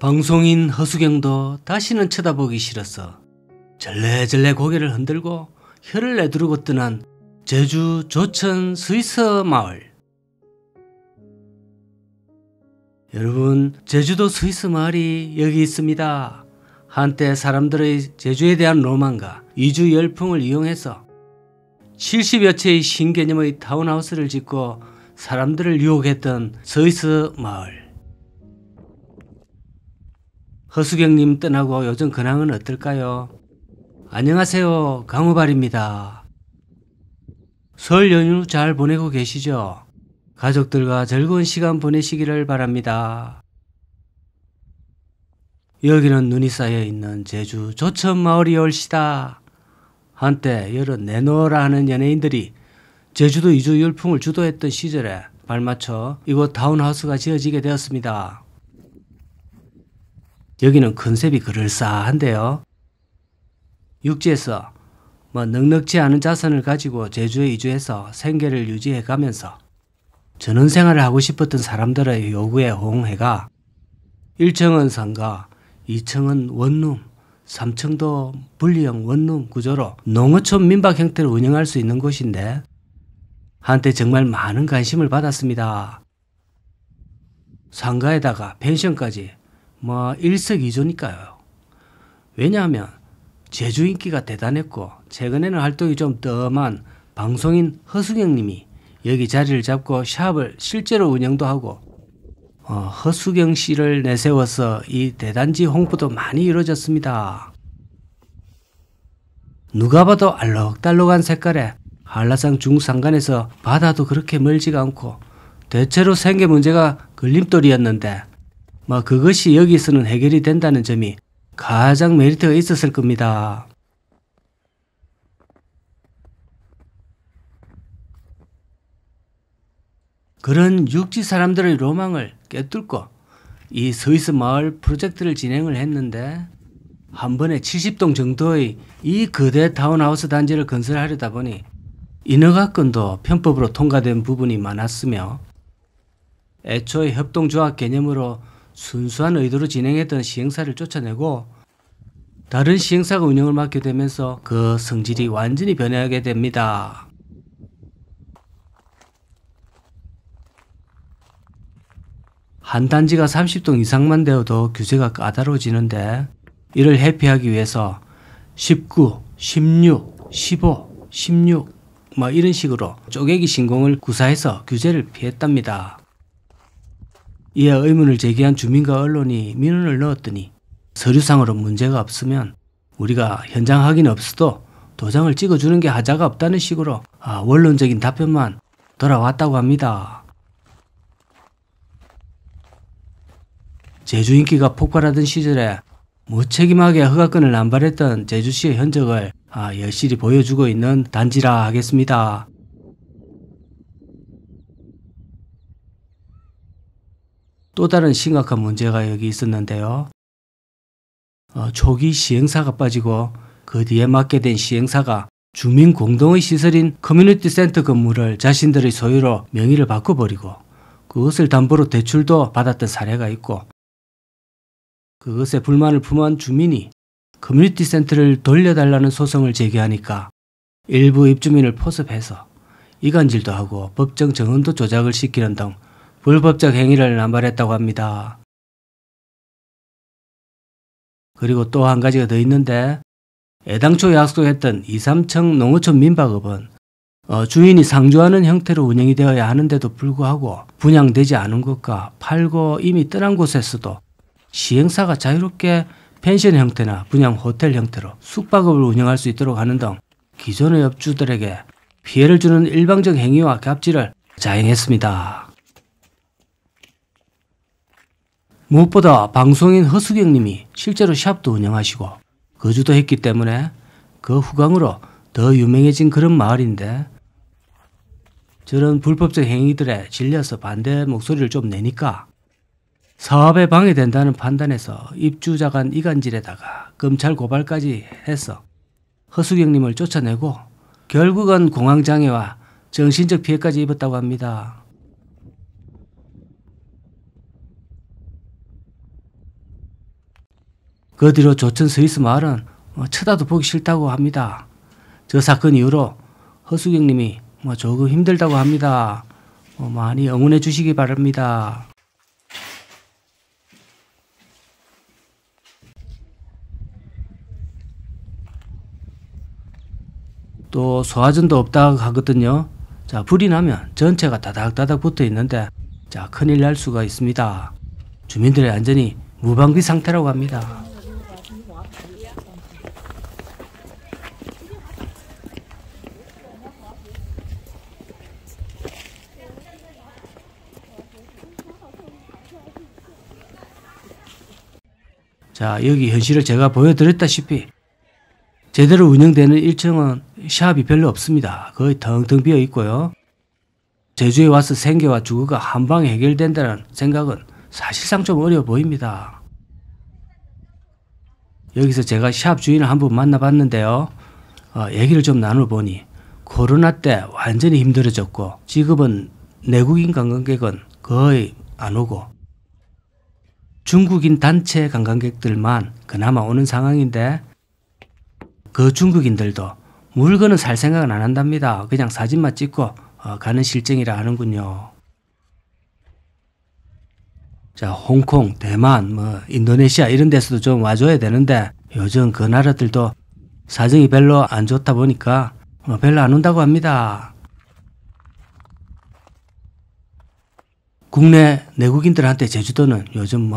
방송인 허수경도 다시는 쳐다보기 싫어서 절레절레 고개를 흔들고 혀를 내두르고 떠난 제주 조천 스위스 마을. 여러분, 제주도 스위스 마을이 여기 있습니다. 한때 사람들의 제주에 대한 로망과 이주 열풍을 이용해서 70여 채의 신개념의 타운하우스를 짓고 사람들을 유혹했던 스위스 마을. 허수경님 떠나고 요즘 근황은 어떨까요? 안녕하세요, 강우발입니다. 설 연휴 잘 보내고 계시죠? 가족들과 즐거운 시간 보내시기를 바랍니다. 여기는 눈이 쌓여있는 제주 조천마을이 올시다. 한때 여러 내노라 하는 연예인들이 제주도 이주 열풍을 주도했던 시절에 발맞춰 이곳 타운하우스가 지어지게 되었습니다. 여기는 컨셉이 그럴싸한데요. 육지에서 넉넉지 않은 자산을 가지고 제주에 이주해서 생계를 유지해 가면서 전원생활을 하고 싶었던 사람들의 요구에 호응해가 1층은 상가, 2층은 원룸, 3층도 분리형 원룸 구조로 농어촌 민박 형태로 운영할 수 있는 곳인데 한때 정말 많은 관심을 받았습니다. 상가에다가 펜션까지 일석이조니까요. 왜냐하면 제주 인기가 대단했고 최근에는 활동이 좀 뜸한 방송인 허수경님이 여기 자리를 잡고 샵을 실제로 운영도 하고 허수경 씨를 내세워서 이 대단지 홍보도 많이 이루어졌습니다. 누가 봐도 알록달록한 색깔의 한라산 중산간에서 바다도 그렇게 멀지가 않고 대체로 생계 문제가 걸림돌이었는데 그것이 여기서는 해결이 된다는 점이 가장 메리트가 있었을 겁니다. 그런 육지 사람들의 로망을 꿰뚫고 이 스위스 마을 프로젝트를 진행을 했는데 한 번에 70동 정도의 이 거대 타운하우스 단지를 건설하려다 보니 인허가권도 편법으로 통과된 부분이 많았으며 애초에 협동조합 개념으로 순수한 의도로 진행했던 시행사를 쫓아내고 다른 시행사가 운영을 맡게 되면서 그 성질이 완전히 변하게 됩니다. 한 단지가 30동 이상만 되어도 규제가 까다로워지는데 이를 회피하기 위해서 19, 16, 15, 16 이런 식으로 쪼개기 신공을 구사해서 규제를 피했답니다. 이에 의문을 제기한 주민과 언론이 민원을 넣었더니 서류상으로 문제가 없으면 우리가 현장 확인 없어도 도장을 찍어주는 게 하자가 없다는 식으로 원론적인 답변만 돌아왔다고 합니다. 제주 인기가 폭발하던 시절에 무책임하게 허가권을 남발했던 제주시의 흔적을 여실히 보여주고 있는 단지라 하겠습니다. 또 다른 심각한 문제가 여기 있었는데요. 초기 시행사가 빠지고 그 뒤에 맡게 된 시행사가 주민 공동의 시설인 커뮤니티 센터 건물을 자신들의 소유로 명의를 바꿔버리고 그것을 담보로 대출도 받았던 사례가 있고 그것에 불만을 품은 주민이 커뮤니티 센터를 돌려달라는 소송을 제기하니까 일부 입주민을 포섭해서 이간질도 하고 법정 정원도 조작을 시키는 등 불법적 행위를 남발했다고 합니다. 그리고 또 한 가지가 더 있는데 애당초 약속했던 2, 3층 농어촌 민박업은 주인이 상주하는 형태로 운영이 되어야 하는데도 불구하고 분양되지 않은 곳과 팔고 이미 떠난 곳에서도 시행사가 자유롭게 펜션 형태나 분양 호텔 형태로 숙박업을 운영할 수 있도록 하는 등 기존의 업주들에게 피해를 주는 일방적 행위와 갑질을 자행했습니다. 무엇보다 방송인 허수경님이 실제로 샵도 운영하시고 거주도 했기 때문에 그 후광으로 더 유명해진 그런 마을인데 저런 불법적 행위들에 질려서 반대 목소리를 좀 내니까 사업에 방해된다는 판단에서 입주자 간 이간질에다가 검찰 고발까지 해서 허수경님을 쫓아내고 결국은 공황장애와 정신적 피해까지 입었다고 합니다. 그 뒤로 조천 스위스 마을은 쳐다도 보기 싫다고 합니다. 저 사건 이후로 허수경님이 조금 힘들다고 합니다. 많이 응원해 주시기 바랍니다. 또 소화전도 없다고 하거든요. 자, 불이 나면 전체가 다닥다닥 붙어 있는데 자, 큰일 날 수가 있습니다. 주민들의 안전이 무방비 상태라고 합니다. 자, 여기 현실을 제가 보여드렸다시피 제대로 운영되는 1층은 샵이 별로 없습니다. 거의 텅텅 비어 있고요. 제주에 와서 생계와 주거가 한방에 해결된다는 생각은 사실상 좀 어려워 보입니다. 여기서 제가 샵 주인을 한번 만나봤는데요. 얘기를 좀 나눠보니 코로나 때 완전히 힘들어졌고 지금은 내국인 관광객은 거의 안 오고 중국인 단체 관광객들만 그나마 오는 상황인데 그 중국인들도 물건은 살 생각은 안 한답니다. 그냥 사진만 찍고 가는 실정이라 하는군요. 자, 홍콩, 대만, 인도네시아 이런 데서도 좀 와줘야 되는데 요즘 그 나라들도 사정이 별로 안 좋다 보니까 별로 안 온다고 합니다. 국내 내국인들한테 제주도는 요즘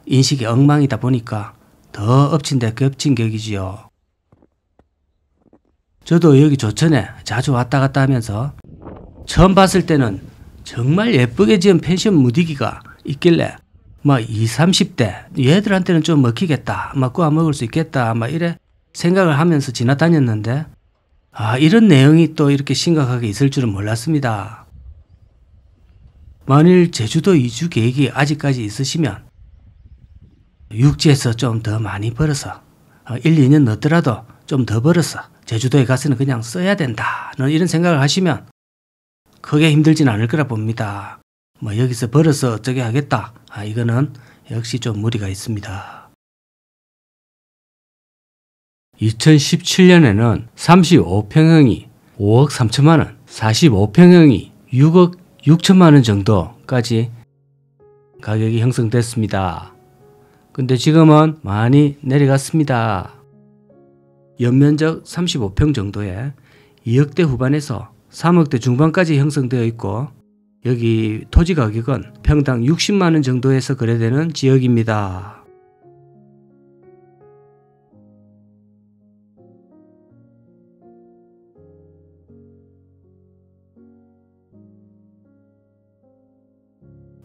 인식이 엉망이다 보니까 더 엎친 데 겹친 격이지요. 저도 여기 조천에 자주 왔다 갔다 하면서 처음 봤을 때는 정말 예쁘게 지은 펜션 무디기가 있길래 20, 30대 얘들한테는 좀 먹히겠다, 구워 먹을 수 있겠다 이래 생각을 하면서 지나다녔는데 이런 내용이 또 이렇게 심각하게 있을 줄은 몰랐습니다. 만일 제주도 이주 계획이 아직까지 있으시면 육지에서 좀 더 많이 벌어서 1, 2년 넣더라도 좀 더 벌어서 제주도에 가서는 그냥 써야 된다 이런 생각을 하시면 크게 힘들진 않을 거라 봅니다. 여기서 벌어서 어쩌게 하겠다, 이거는 역시 좀 무리가 있습니다. 2017년에는 35평형이 5억 3천만원, 45평형이 6억 6천만원 정도까지 가격이 형성됐습니다. 근데 지금은 많이 내려갔습니다. 연면적 35평 정도에 2억대 후반에서 3억대 중반까지 형성되어 있고 여기 토지 가격은 평당 60만원 정도에서 거래되는 지역입니다.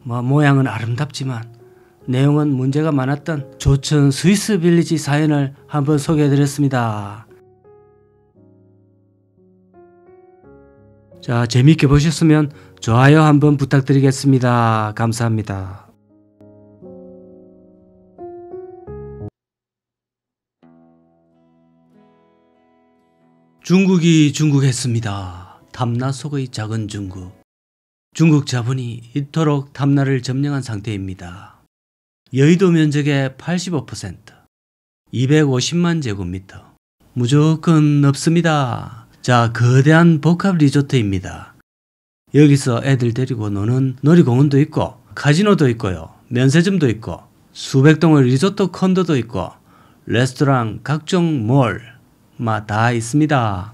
모양은 아름답지만 내용은 문제가 많았던 조천 스위스 빌리지 사연을 한번 소개해드렸습니다. 자, 재미있게 보셨으면 좋아요 한번 부탁드리겠습니다. 감사합니다. 중국이 중국했습니다. 탐나 속의 작은 중국. 중국 자본이 이토록 탐나를 점령한 상태입니다. 여의도 면적의 85%, 250만 제곱미터. 무조건 없습니다. 자, 거대한 복합 리조트입니다. 여기서 애들 데리고 노는 놀이공원도 있고 카지노도 있고요. 면세점도 있고 수백 동의 리조트 컨도도 있고 레스토랑, 각종 몰 다 있습니다.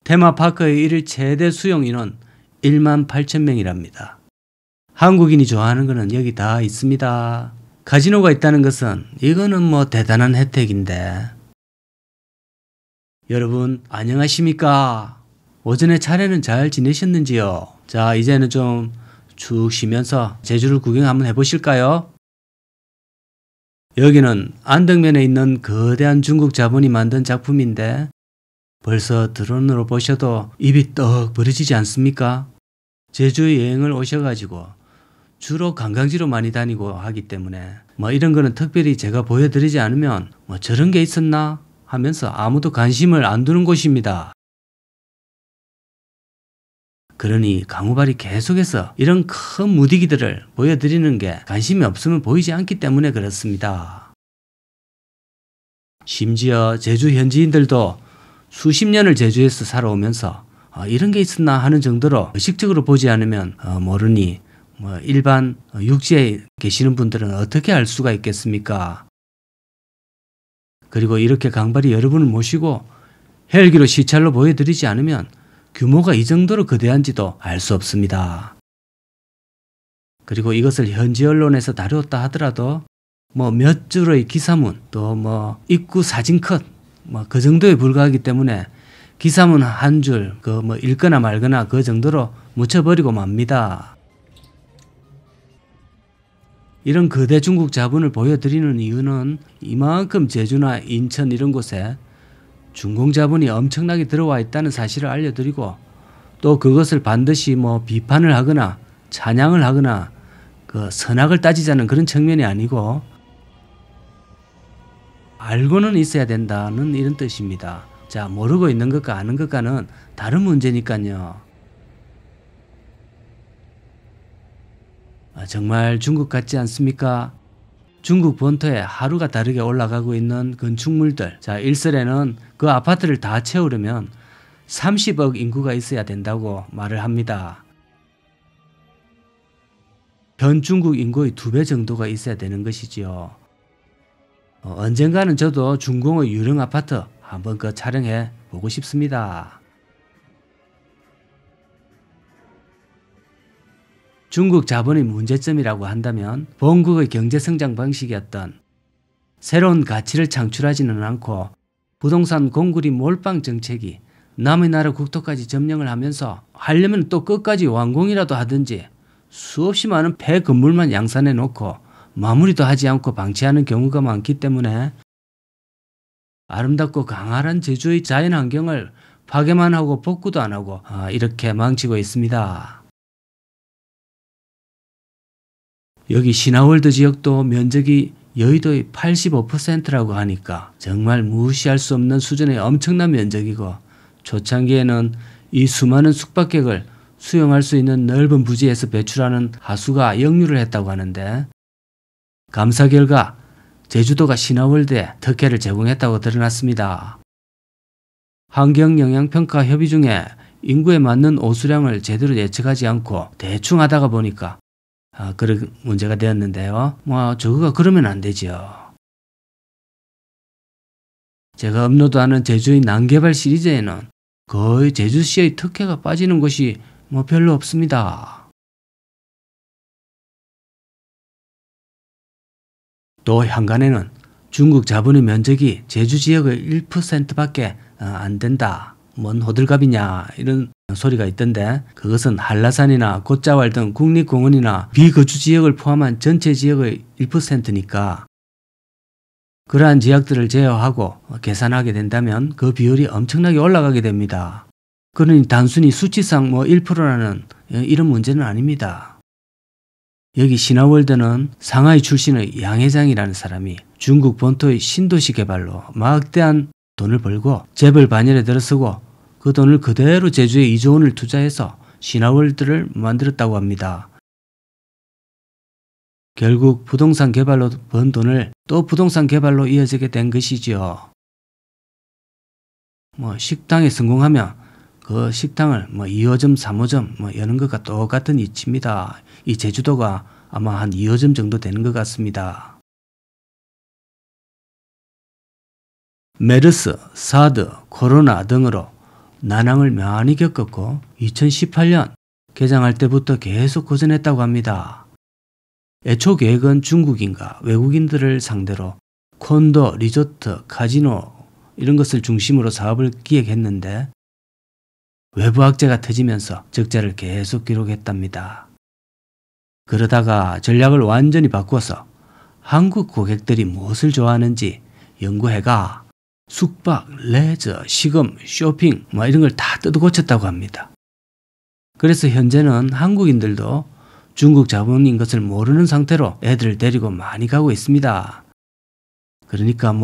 테마파크의 일일 최대 수용 인원 1만 8천 명이랍니다. 한국인이 좋아하는 거는 여기 다 있습니다. 카지노가 있다는 것은 이거는 대단한 혜택인데. 여러분 안녕하십니까? 오전에 차례는 잘 지내셨는지요? 자, 이제는 좀 축 쉬면서 제주를 구경 한번 해보실까요? 여기는 안덕면에 있는 거대한 중국 자본이 만든 작품인데 벌써 드론으로 보셔도 입이 떡 벌어지지 않습니까? 제주 여행을 오셔가지고 주로 관광지로 많이 다니고 하기 때문에 이런 거는 특별히 제가 보여드리지 않으면 저런 게 있었나 하면서 아무도 관심을 안 두는 곳입니다. 그러니 강우발이 계속해서 이런 큰 무디기들을 보여드리는 게 관심이 없으면 보이지 않기 때문에 그렇습니다. 심지어 제주 현지인들도 수십 년을 제주에서 살아오면서 이런 게 있었나 하는 정도로 의식적으로 보지 않으면 모르니 일반 육지에 계시는 분들은 어떻게 알 수가 있겠습니까? 그리고 이렇게 강발이 여러분을 모시고 헬기로 시찰로 보여드리지 않으면 규모가 이 정도로 거대한지도 알 수 없습니다. 그리고 이것을 현지 언론에서 다루었다 하더라도 몇 줄의 기사문 또 입구 사진 컷 그 정도에 불과하기 때문에 기사문 한 줄 읽거나 말거나 그 정도로 묻혀버리고 맙니다. 이런 거대 중국 자본을 보여드리는 이유는 이만큼 제주나 인천 이런 곳에 중공 자본이 엄청나게 들어와 있다는 사실을 알려드리고 또 그것을 반드시 비판을 하거나 찬양을 하거나 선악을 따지자는 그런 측면이 아니고 알고는 있어야 된다는 이런 뜻입니다. 자, 모르고 있는 것과 아는 것과는 다른 문제니까요. 정말 중국 같지 않습니까? 중국 본토에 하루가 다르게 올라가고 있는 건축물들. 자, 일설에는 그 아파트를 다 채우려면 30억 인구가 있어야 된다고 말을 합니다. 현 중국 인구의 2배 정도가 있어야 되는 것이지요. 언젠가는 저도 중공의 유령 아파트 한번 촬영해 보고 싶습니다. 중국 자본의 문제점이라고 한다면 본국의 경제성장 방식이었던 새로운 가치를 창출하지는 않고 부동산 공구리 몰빵 정책이 남의 나라 국토까지 점령을 하면서 하려면 또 끝까지 완공이라도 하든지 수없이 많은 폐 건물만 양산해 놓고 마무리도 하지 않고 방치하는 경우가 많기 때문에 아름답고 강활한 제주의 자연환경을 파괴만 하고 복구도 안 하고 이렇게 망치고 있습니다. 여기 신화월드 지역도 면적이 여의도의 85%라고 하니까 정말 무시할 수 없는 수준의 엄청난 면적이고 초창기에는 이 수많은 숙박객을 수용할 수 있는 넓은 부지에서 배출하는 하수가 역류를 했다고 하는데 감사 결과 제주도가 신화월드에 특혜를 제공했다고 드러났습니다. 환경영향평가 협의 중에 인구에 맞는 오수량을 제대로 예측하지 않고 대충 하다가 보니까 그런 문제가 되었는데요. 저거가 그러면 안 되지요. 제가 업로드하는 제주의 난개발 시리즈에는 거의 제주시의 특혜가 빠지는 곳이 별로 없습니다. 또 현관에는 중국 자본의 면적이 제주 지역의 1%밖에 안 된다. 뭔 호들갑이냐 이런 소리가 있던데 그것은 한라산이나 곶자왈 등 국립공원이나 비거주 지역을 포함한 전체 지역의 1%니까 그러한 지역들을 제어하고 계산하게 된다면 그 비율이 엄청나게 올라가게 됩니다. 그러니 단순히 수치상 1%라는 이런 문제는 아닙니다. 여기 신화월드는 상하이 출신의 양 회장이라는 사람이 중국 본토의 신도시 개발로 막대한 돈을 벌고 재벌 반열에 들어서고 그 돈을 그대로 제주에 2조 원을 투자해서 신화월드를 만들었다고 합니다. 결국 부동산 개발로 번 돈을 또 부동산 개발로 이어지게 된 것이지요. 식당에 성공하면 그 식당을 2호점, 3호점 여는 것과 똑같은 이치입니다. 이 제주도가 아마 한 2호점 정도 되는 것 같습니다. 메르스, 사드, 코로나 등으로 난항을 많이 겪었고 2018년 개장할 때부터 계속 고전했다고 합니다. 애초 계획은 중국인과 외국인들을 상대로 콘도, 리조트, 카지노 이런 것을 중심으로 사업을 기획했는데 외부 악재가 터지면서 적자를 계속 기록했답니다. 그러다가 전략을 완전히 바꾸어서 한국 고객들이 무엇을 좋아하는지 연구해가 숙박, 레저, 식음, 쇼핑 이런 걸 다 뜯어고쳤다고 합니다. 그래서 현재는 한국인들도 중국 자본인 것을 모르는 상태로 애들을 데리고 많이 가고 있습니다. 그러니까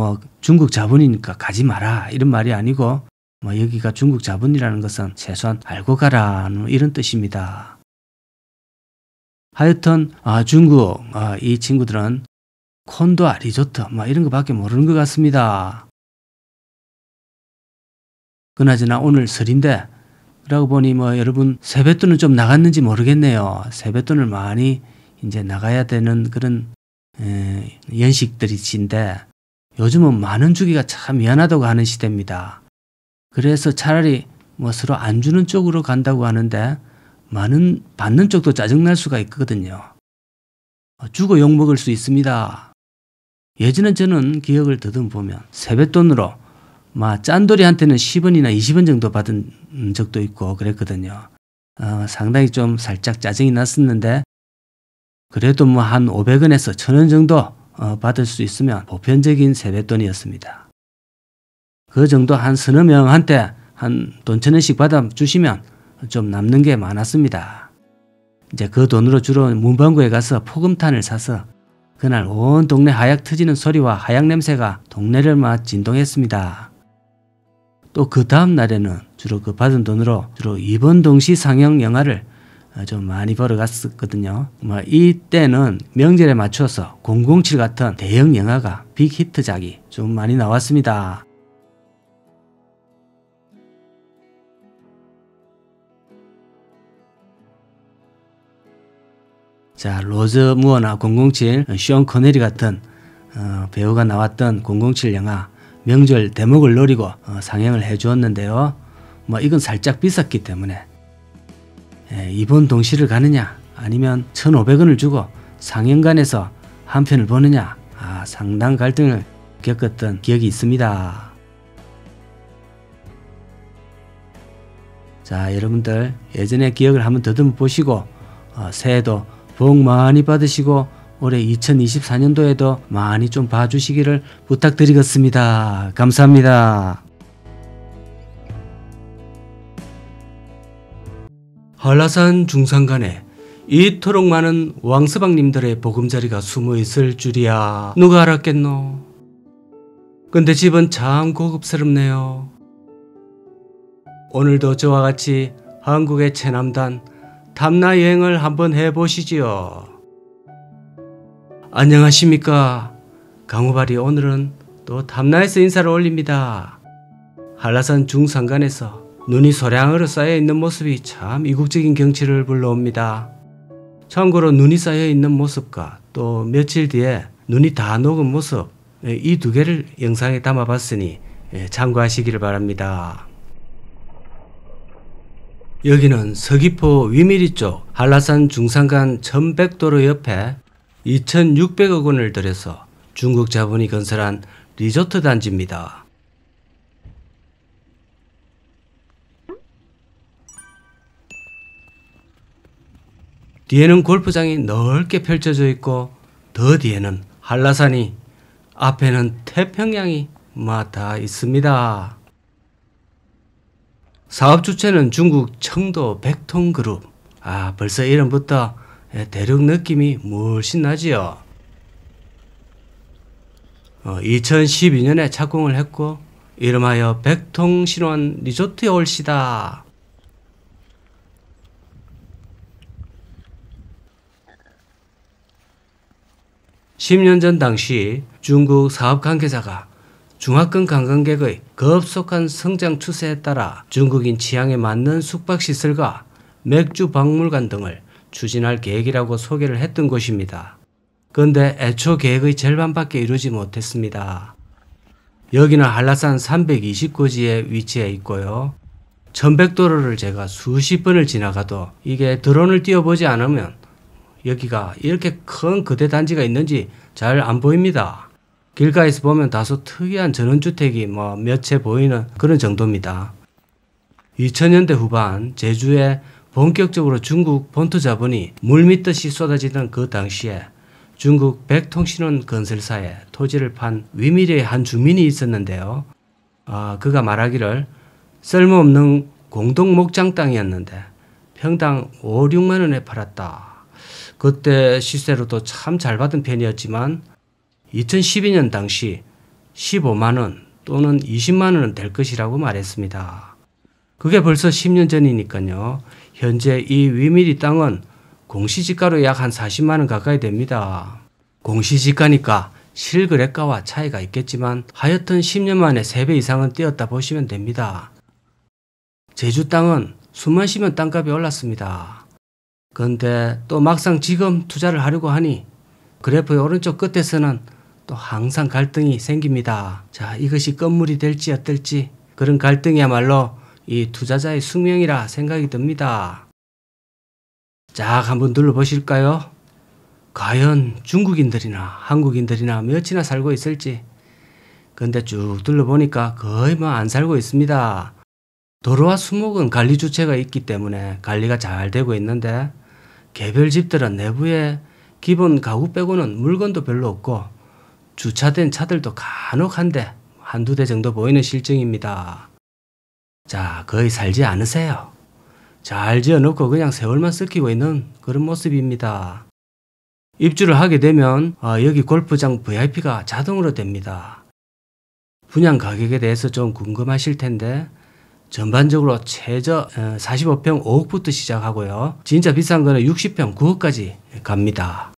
중국 자본이니까 가지 마라 이런 말이 아니고 여기가 중국 자본이라는 것은 최소한 알고 가라는 이런 뜻입니다. 하여튼 중국 이 친구들은 콘도와 리조트 이런 거밖에 모르는 것 같습니다. 그나저나 오늘 설인데 그러고 보니 뭐 여러분 세뱃돈은 좀 나갔는지 모르겠네요. 세뱃돈을 많이 이제 나가야 되는 그런 연식들이신데 요즘은 만 원 주기가 참 미안하다고 하는 시대입니다. 그래서 차라리 뭐 서로 안 주는 쪽으로 간다고 하는데 만 원 받는 쪽도 짜증날 수가 있거든요. 주고 욕먹을 수 있습니다. 예전에 저는 기억을 더듬보면 세뱃돈으로 짠돌이한테는 10원이나 20원 정도 받은 적도 있고 그랬거든요. 상당히 좀 살짝 짜증이 났었는데 그래도 뭐 한 500원에서 1000원 정도 받을 수 있으면 보편적인 세뱃돈이었습니다. 그 정도 한 서너 명한테 한 돈 1000원씩 받아주시면 좀 남는 게 많았습니다. 이제 그 돈으로 주로 문방구에 가서 포금탄을 사서 그날 온 동네 하약 터지는 소리와 하약 냄새가 동네를 막 진동했습니다. 또 그 다음 날에는 주로 그 받은 돈으로 주로 이번 동시 상영 영화를 좀 많이 보러 갔었거든요. 이때는 명절에 맞춰서 007 같은 대형 영화가 빅히트작이 좀 많이 나왔습니다. 자, 로저 무어나 007, 숀 코네리 같은 배우가 나왔던 007 영화 명절 대목을 노리고 상영을 해주었는데요. 이건 살짝 비쌌기 때문에 이번 동시를 가느냐 아니면 1,500원을 주고 상영관에서 한 편을 보느냐 상당 갈등을 겪었던 기억이 있습니다. 자, 여러분들 예전의 기억을 한번 더듬어 보시고 새해도 복 많이 받으시고 올해 2024년도에도 많이 좀 봐주시기를 부탁드리겠습니다. 감사합니다. 한라산 중산간에 이토록 많은 왕서방님들의 보금자리가 숨어있을 줄이야 누가 알았겠노. 근데 집은 참 고급스럽네요. 오늘도 저와 같이 한국의 최남단 탐나 여행을 한번 해보시지요. 안녕하십니까. 강호발이 오늘은 또 탐나에서 인사를 올립니다. 한라산 중산간에서 눈이 소량으로 쌓여있는 모습이 참 이국적인 경치를 불러옵니다. 참고로 눈이 쌓여있는 모습과 또 며칠 뒤에 눈이 다 녹은 모습 이 두 개를 영상에 담아봤으니 참고하시기를 바랍니다. 여기는 서귀포 위미리 쪽 한라산 중산간 1100도로 옆에 2,600억 원을 들여서 중국 자본이 건설한 리조트 단지입니다. 뒤에는 골프장이 넓게 펼쳐져 있고 더 뒤에는 한라산이 앞에는 태평양이 다 있습니다. 사업 주체는 중국 청도 백통그룹. 벌써 이름부터 대륙 느낌이 물씬 나지요. 2012년에 착공을 했고 이름하여 백통신원 리조트에 올시다. (10년) 전 당시 중국 사업 관계자가 중화권 관광객의 급속한 성장 추세에 따라 중국인 취향에 맞는 숙박시설과 맥주 박물관 등을 추진할 계획이라고 소개를 했던 곳입니다. 그런데 애초 계획의 절반밖에 이루지 못했습니다. 여기는 한라산 320고지에 위치해 있고요. 1100도로를 제가 수십 번을 지나가도 이게 드론을 띄워보지 않으면 여기가 이렇게 큰 거대 단지가 있는지 잘 안 보입니다. 길가에서 보면 다소 특이한 전원주택이 몇 채 보이는 그런 정도입니다. 2000년대 후반 제주에 본격적으로 중국 본토 자본이 물밀듯이 쏟아지던 그 당시에 중국 백통신원 건설사에 토지를 판 위미리의 한 주민이 있었는데요. 그가 말하기를 쓸모없는 공동 목장 땅이었는데 평당 5, 6만 원에 팔았다. 그때 시세로도 참 잘 받은 편이었지만 2012년 당시 15만 원 또는 20만 원은 될 것이라고 말했습니다. 그게 벌써 10년 전이니까요. 현재 이 위미리 땅은 공시지가로 약 한 40만 원 가까이 됩니다. 공시지가니까 실거래가와 차이가 있겠지만 하여튼 10년 만에 3배 이상은 뛰었다 보시면 됩니다. 제주 땅은 숨만 쉬면 땅값이 올랐습니다. 그런데 또 막상 지금 투자를 하려고 하니 그래프의 오른쪽 끝에서는 또 항상 갈등이 생깁니다. 자, 이것이 건물이 될지 어떨지 그런 갈등이야말로 이 투자자의 숙명이라 생각이 듭니다. 자, 한번 둘러보실까요? 과연 중국인들이나 한국인들이나 몇이나 살고 있을지. 근데 쭉 둘러보니까 거의 뭐 안 살고 있습니다. 도로와 수목은 관리 주체가 있기 때문에 관리가 잘 되고 있는데 개별 집들은 내부에 기본 가구 빼고는 물건도 별로 없고 주차된 차들도 간혹 한두 대 정도 보이는 실정입니다. 자, 거의 살지 않으세요. 잘 지어놓고 그냥 세월만 썩히고 있는 그런 모습입니다. 입주를 하게 되면 여기 골프장 VIP가 자동으로 됩니다. 분양 가격에 대해서 좀 궁금하실 텐데 전반적으로 최저 45평 5억부터 시작하고요. 진짜 비싼 거는 60평 9억까지 갑니다.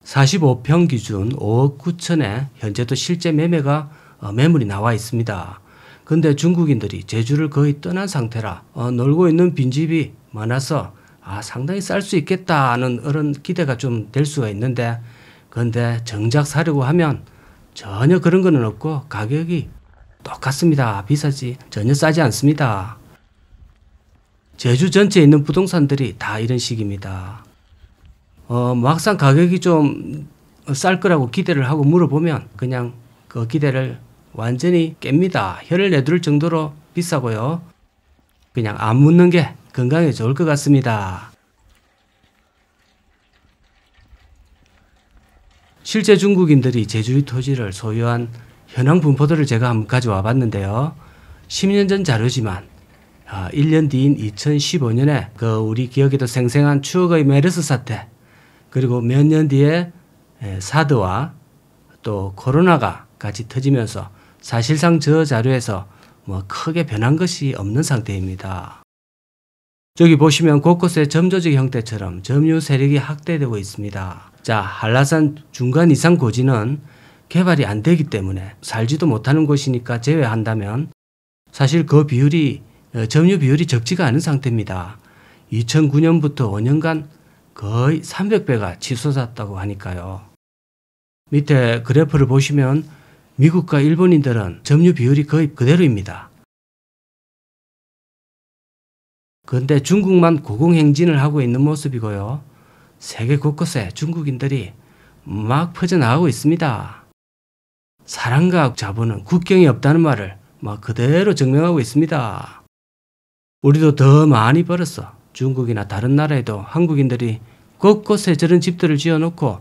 45평 기준 5억 9천에 현재도 실제 매매가 매물이 나와 있습니다. 근데 중국인들이 제주를 거의 떠난 상태라 놀고 있는 빈집이 많아서 상당히 쌀 수 있겠다는 그런 기대가 좀 될 수가 있는데 근데 정작 사려고 하면 전혀 그런 거는 없고 가격이 똑같습니다. 비싸지 전혀 싸지 않습니다. 제주 전체에 있는 부동산들이 다 이런 식입니다. 막상 가격이 좀 쌀 거라고 기대를 하고 물어보면 그냥 그 기대를 완전히 깹니다. 혀를 내두를 정도로 비싸고요. 그냥 안 묻는 게 건강에 좋을 것 같습니다. 실제 중국인들이 제주의 토지를 소유한 현황 분포도를 제가 한번 가져와 봤는데요. 10년 전 자료지만 1년 뒤인 2015년에 그 우리 기억에도 생생한 추억의 메르스 사태 그리고 몇 년 뒤에 사드와 또 코로나가 같이 터지면서 사실상 저 자료에서 뭐 크게 변한 것이 없는 상태입니다. 저기 보시면 곳곳에 점조직 형태처럼 점유 세력이 확대되고 있습니다. 자, 한라산 중간 이상 고지는 개발이 안 되기 때문에 살지도 못하는 곳이니까 제외한다면 사실 그 비율이 점유 비율이 적지가 않은 상태입니다. 2009년부터 5년간 거의 300배가 치솟았다고 하니까요. 밑에 그래프를 보시면 미국과 일본인들은 점유 비율이 거의 그대로입니다. 그런데 중국만 고공행진을 하고 있는 모습이고요. 세계 곳곳에 중국인들이 막 퍼져나가고 있습니다. 사랑과 자본은 국경이 없다는 말을 막 그대로 증명하고 있습니다. 우리도 더 많이 벌었어. 중국이나 다른 나라에도 한국인들이 곳곳에 저런 집들을 지어놓고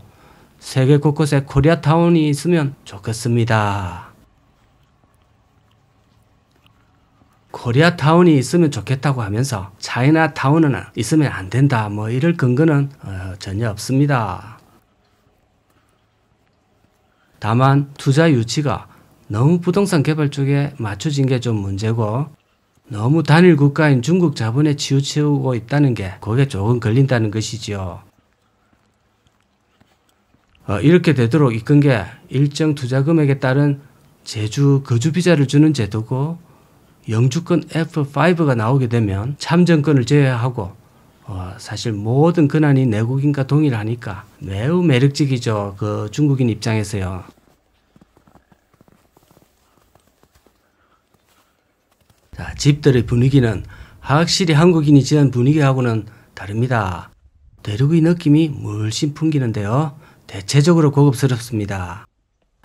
세계 곳곳에 코리아타운이 있으면 좋겠습니다. 코리아타운이 있으면 좋겠다고 하면서 차이나타운은 있으면 안 된다 뭐 이럴 근거는 전혀 없습니다. 다만 투자 유치가 너무 부동산 개발 쪽에 맞춰진 게 좀 문제고 너무 단일 국가인 중국 자본에 치우치고 있다는 게 그게 조금 걸린다는 것이지요. 이렇게 되도록 이끈 게 일정 투자 금액에 따른 제주 거주 비자를 주는 제도고 영주권 F5가 나오게 되면 참정권을 제외하고 사실 모든 권한이 내국인과 동일하니까 매우 매력적이죠. 그 중국인 입장에서요. 자, 집들의 분위기는 확실히 한국인이 지은 분위기하고는 다릅니다. 대륙의 느낌이 물씬 풍기는데요. 대체적으로 고급스럽습니다.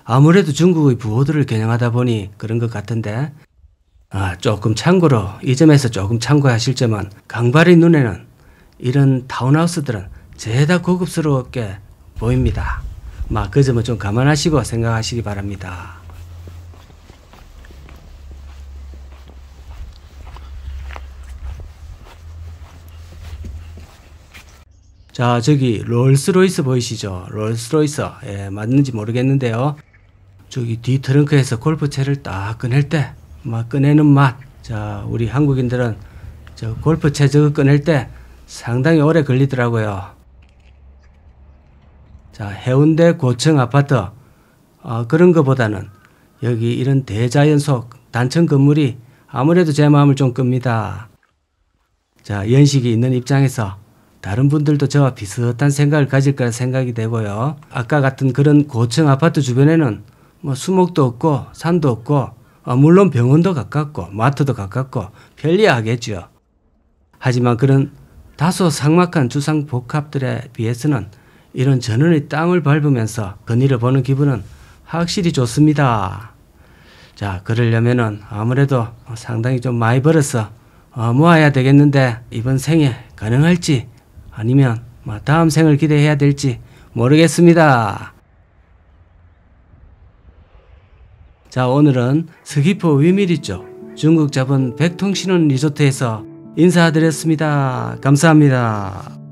아무래도 중국의 부호들을 겨냥하다 보니 그런 것 같은데 조금 참고로 이 점에서 조금 참고하실 점은 강발의 눈에는 이런 타운하우스들은 죄다 고급스럽게 보입니다. 그 점은 좀 감안하시고 생각하시기 바랍니다. 자, 저기 롤스로이스 보이시죠? 롤스로이스 맞는지 모르겠는데요. 저기 뒤 트렁크에서 골프채를 딱 꺼낼 때 꺼내는 맛. 자, 우리 한국인들은 저 골프채 저거 꺼낼 때 상당히 오래 걸리더라고요. 자, 해운대 고층 아파트 그런 거보다는 여기 이런 대자연속 단층 건물이 아무래도 제 마음을 좀 끕니다. 자, 연식이 있는 입장에서 다른 분들도 저와 비슷한 생각을 가질 거라 생각이 되고요. 아까 같은 그런 고층 아파트 주변에는 뭐 수목도 없고 산도 없고 물론 병원도 가깝고 마트도 가깝고 편리하겠죠. 하지만 그런 다소 삭막한 주상복합들에 비해서는 이런 전원의 땅을 밟으면서 거니를 보는 기분은 확실히 좋습니다. 자, 그러려면은 아무래도 상당히 좀 많이 벌어서 모아야 되겠는데 이번 생에 가능할지 아니면 다음 생을 기대해야 될지 모르겠습니다. 자, 오늘은 서귀포 위미리 쪽 중국 자본 백통신혼 리조트에서 인사드렸습니다. 감사합니다.